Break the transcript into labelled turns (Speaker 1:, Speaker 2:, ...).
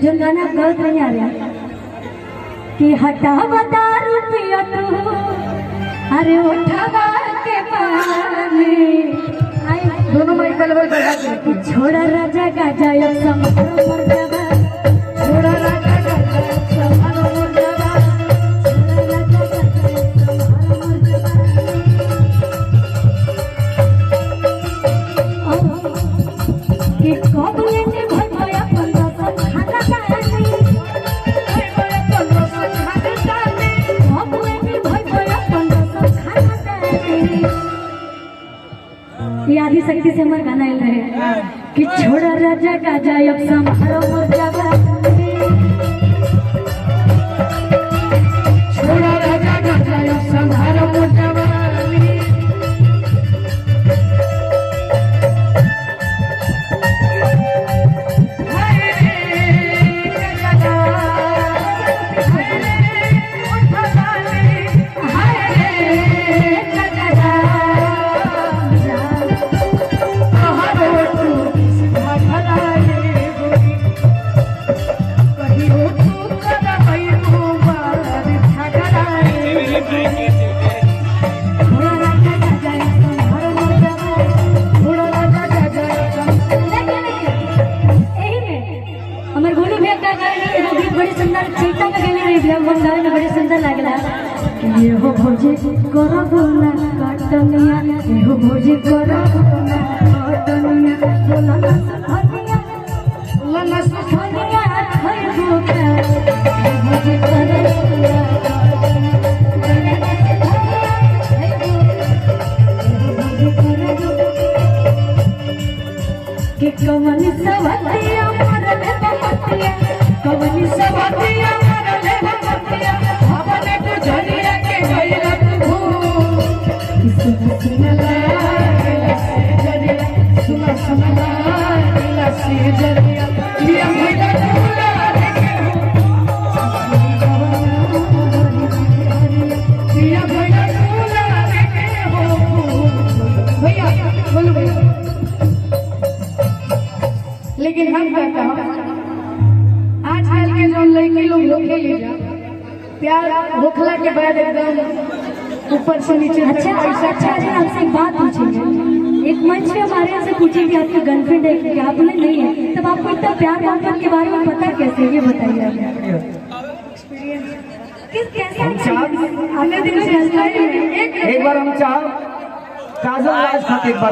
Speaker 1: जो गाना गलत नहीं आ रहा कि हटा बता रुपया तू अरे उठा के पानी
Speaker 2: दोनों माइकल
Speaker 1: कि छोड़ा राजा गाजा अब समारो मर जावा
Speaker 2: छोड़ा राजा गाजा
Speaker 1: समारो मर जावा छोड़ा राजा गाजा समारो मर जावा कि कब लेने भाई अपन खाना खानी आदि शक्ति से हमारे गाना रहे कि छोड़ा राजा गाजा अब समारो मर जावा
Speaker 2: छोड़ा राजा गाजा अब समारो मर जावा
Speaker 1: बड़े सुंदर लगला ये हो भोजी करब ना कटनिया ये हो भोजी करब ना कटनिया बोला ना सुखनिया बोला ना सुखनिया खइबो का भोजी करब ना कि कवनी सवतिया मरले बपतिया कवनी सवतिया मरले बपतिया
Speaker 2: अपने तो जलिया के गइला तू सुना सुना से जलिया लिया भइला तूला लिया भइला तूला के हो भैया बोलो भैया। लेकिन हम कहता आजकल के जो लड़की लोग होखे ले जा प्यार होखला के बाद एकदम ऊपर से नीचे
Speaker 1: अच्छा जी आपसे एक बात पूछेंगे एक मंच पे हमारे यहाँ से पूछी कि आपकी गर्लफ्रेंड है कि आप बोले नहीं है तब आपको इतना प्यार मोहब्बत के बारे में पता कैसे ये बताइए
Speaker 3: एक बार हम चाह काजल राज खाते एक बार